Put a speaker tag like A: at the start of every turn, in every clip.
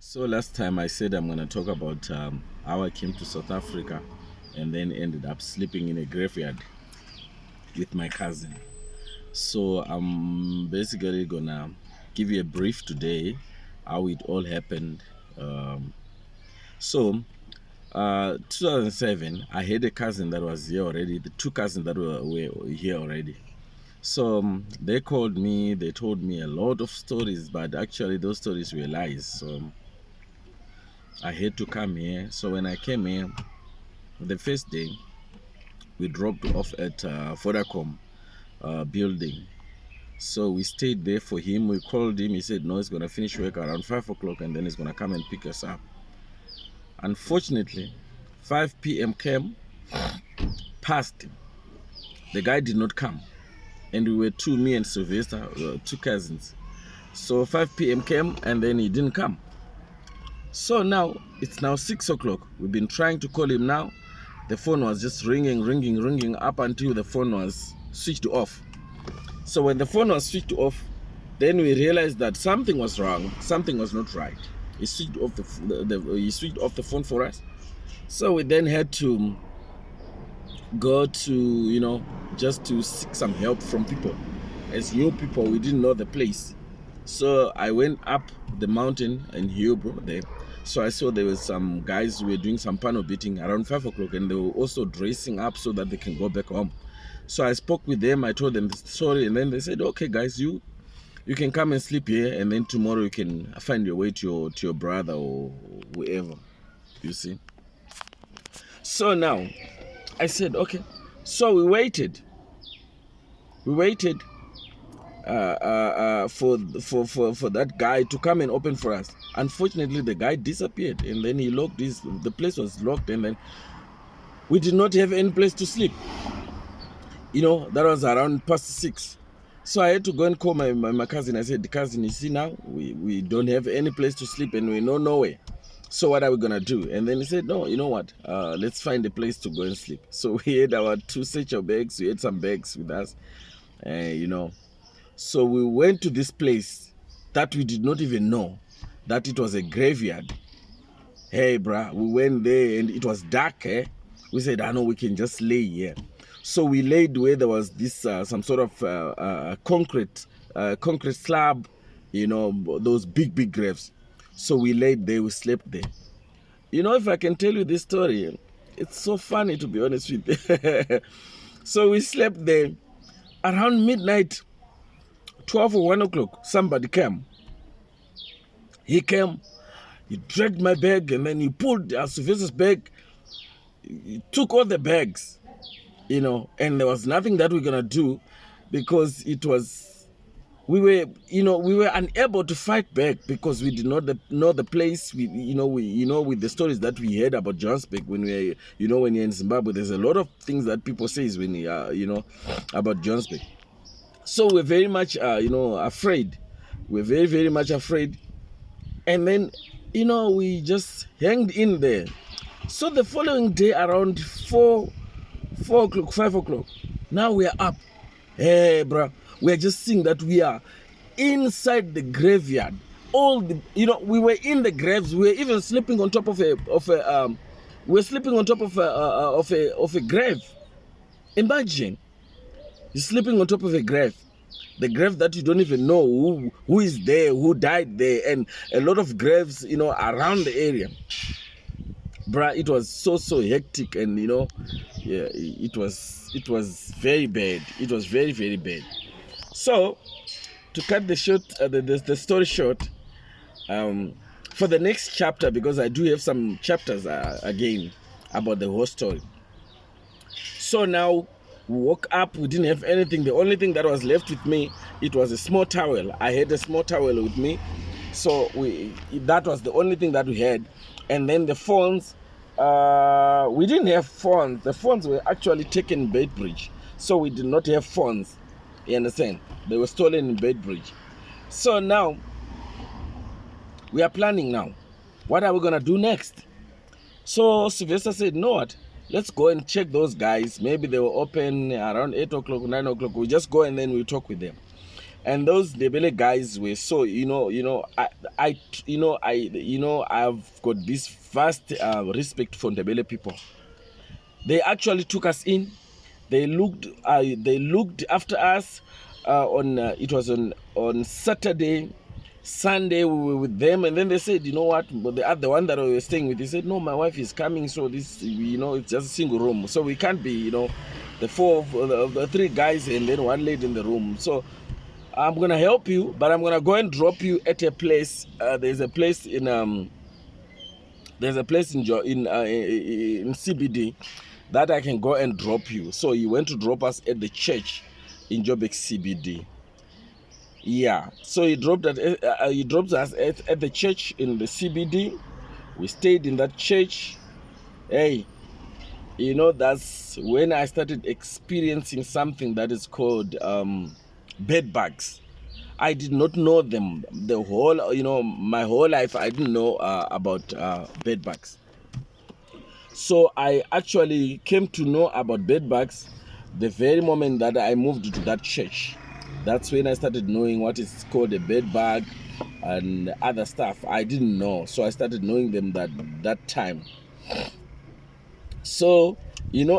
A: So last time I said I'm going to talk about how I came to South Africa and then ended up sleeping in a graveyard with my cousin. So I'm basically going to give you a brief today how it all happened. Um, so 2007, I had a cousin that was here already, the two cousins that were here already. So they called me, they told me a lot of stories, but actually those stories were lies. So I had to come here. So when I came here, the first day, we dropped off at Vodacom building. So we stayed there for him. We called him. He said, no, he's going to finish work around 5 o'clock and then he's going to come and pick us up. Unfortunately, 5 p.m. came, passed. The guy did not come. And we were two, me and Sylvester, two cousins. So 5 p.m. came and then he didn't come. So now, it's now 6 o'clock. We've been trying to call him now. The phone was just ringing up until the phone was switched off. So when the phone was switched off, then we realized that something was wrong, something was not right. He switched off he switched off the phone for us. So we then had to go to, just to seek some help from people. As new people, we didn't know the place. So I went up the mountain in Hillbrow there. So I saw there were some guys who were doing some panel beating around 5 o'clock and they were also dressing up so that they can go back home. So I spoke with them, I told them the story, and then they said, okay guys, you can come and sleep here and then tomorrow you can find your way to your brother or whoever, you see. So now, I said, okay. So we waited. For that guy to come and open for us. Unfortunately, the guy disappeared, and then he locked the place was locked, and then we did not have any place to sleep. That was around past 6. So I had to go and call my cousin. I said, cousin, you see now, we don't have any place to sleep and we know nowhere. So what are we going to do? And then he said, no, you know what? Let's find a place to go and sleep. So we had our 2 satchel bags. We had some bags with us, So we went to this place that we did not even know that it was a graveyard. Hey, bruh, we went there and it was dark. We said, I know we can just lay here. So we laid where there was this some sort of concrete slab, those big graves. So we laid there, we slept there. If I can tell you this story, it's so funny, to be honest with you. So we slept there. Around midnight, 12 or 1 o'clock, somebody came. He came, he dragged my bag, and then he pulled Sylvester's bag. He took all the bags, and there was nothing that we're gonna do because we were unable to fight back because we did not know the place. With the stories that we heard about Johannesburg when when you're in Zimbabwe, there's a lot of things that people say when about Johannesburg. So we're very much afraid. We're very, very much afraid. And then we just hanged in there. So the following day around 4 o'clock, 5 o'clock, now we are up. Hey, bro, we are just seeing that we are inside the graveyard. We were in the graves. We were even sleeping on top of a grave. Imagine, you're sleeping on top of a grave. The grave that you don't even know who is there, who died there, and a lot of graves, around the area. Bruh, it was so hectic, and it was very bad. It was very, very bad. So, to cut the story short, for the next chapter, because I do have some chapters again about the whole story. So now, we woke up, we didn't have anything. The only thing that was left with me, it was a small towel. I had a small towel with me. So that was the only thing that we had. And then the phones, we didn't have phones. The phones were actually taken in Beitbridge. So we did not have phones. You understand? They were stolen in Beitbridge. So now, we are planning now. What are we going to do next? So Sylvester said, no, what? Let's go and check those guys. Maybe they will open around 8 o'clock, 9 o'clock. We just go and then we talk with them. And those Ndebele guys were so, I've got this vast respect for Ndebele people. They actually took us in. They looked after us. It was on Saturday. Sunday we were with them, and then they said, you know what? But the other one that we were staying with, he said, no, my wife is coming, so this, it's just a single room, so we can't be, the the three guys and then one lady in the room. So I'm gonna help you, but I'm gonna go and drop you at a place. There's a place in in CBD that I can go and drop you. So he went to drop us at the church in Joburg CBD. Yeah, so he dropped us at the church in the CBD. We stayed in that church. Hey, that's when I started experiencing something that is called bed bugs. I did not know them the whole, my whole life. I didn't know about bed bugs. So I actually came to know about bed bugs the very moment that I moved to that church. That's when I started knowing what is called a bed bug and other stuff. I didn't know, so I started knowing them that time. So,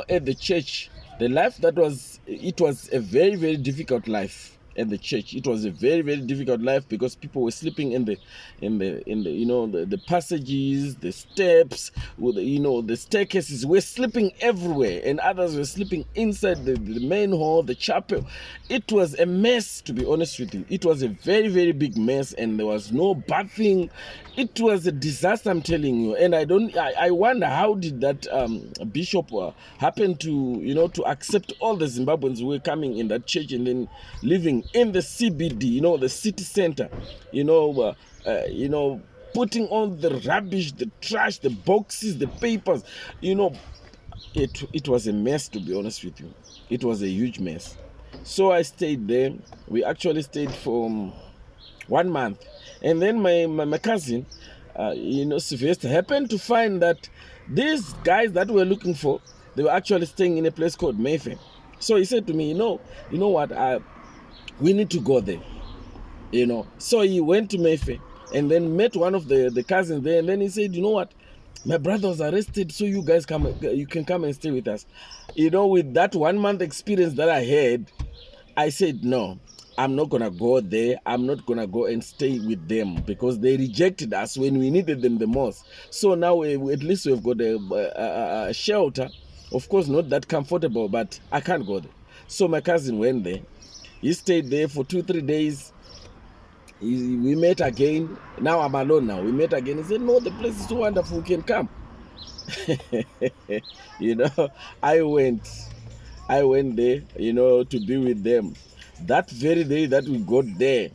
A: at the church, the life it was a very, very difficult life at the church. It was a very, very difficult life because people were sleeping in the the passages, the steps, with the staircases. Were sleeping everywhere, and others were sleeping inside the main hall, the chapel. It was a mess, to be honest with you. It was a very, very big mess, and there was no bathing. It was a disaster, I'm telling you. And I wonder, how did that bishop happen to to accept all the Zimbabweans who were coming in that church and then living in the CBD, the city center, putting on the rubbish, the trash, the boxes, the papers. It was a mess, to be honest with you. It was a huge mess. So I stayed there. We stayed for 1 month. And then my cousin, Sylvester, happened to find that these guys that we're looking for, they were actually staying in a place called Mayfair. So he said to me, you know what, we need to go there. So he went to Mayfair and then met one of the cousins there, and then he said, you know what, my brother was arrested, so you guys you can come and stay with us. With that 1 month experience that I had, I said, no, I'm not going to go there. I'm not going to go and stay with them because they rejected us when we needed them the most. So now at least we've got a shelter. Of course, not that comfortable, but I can't go there. So my cousin went there. He stayed there for 2-3 days. We met again. Now I'm alone now. We met again. He said, no, the place is so wonderful. You can come. I went there, to be with them. That very day that we got there,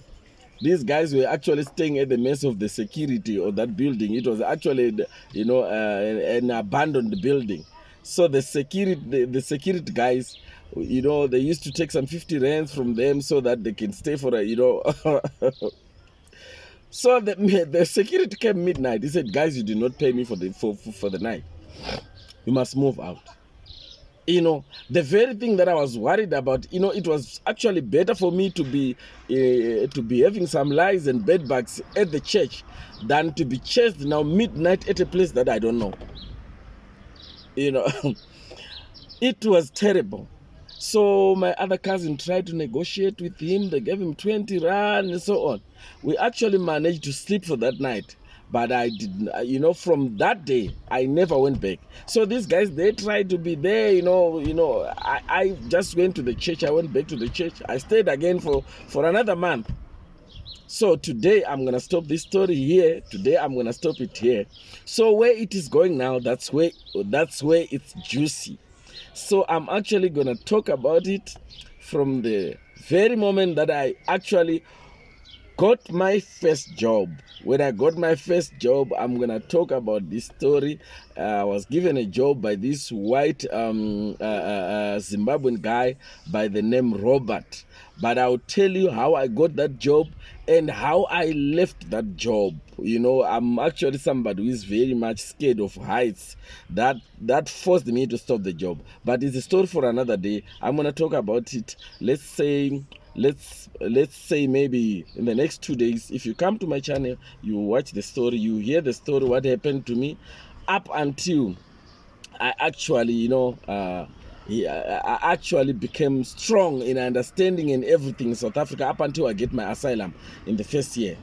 A: these guys were actually staying at the mess of the security of that building. It was actually, an abandoned building. So the security guys, they used to take some 50 rands from them so that they can stay for So the security came midnight. He said, guys, you did not pay me for the night. You must move out. The very thing that I was worried about, it was actually better for me to be having some lies and bed bugs at the church than to be chased now midnight at a place that I don't know. It was terrible. So my other cousin tried to negotiate with him. They gave him 20 rand and so on. We actually managed to sleep for that night. But I didn't, from that day, I never went back. So these guys, they tried to be there, I just went to the church. I went back to the church. I stayed again for another month. So today, I'm going to stop this story here. Today, I'm going to stop it here. So where it is going now, that's where it's juicy. So I'm actually going to talk about it from the very moment that I actually got my first job. When I got my first job, I'm gonna talk about this story. I was given a job by this white Zimbabwean guy by the name Robert. But I'll tell you how I got that job and how I left that job. I'm actually somebody who is very much scared of heights. That forced me to stop the job. But it's a story for another day. I'm gonna talk about it, let's say, let's say maybe in the next 2 days, if you come to my channel, you watch the story, you hear the story, what happened to me up until I actually, I actually became strong in understanding and everything in South Africa, up until I get my asylum in the first year.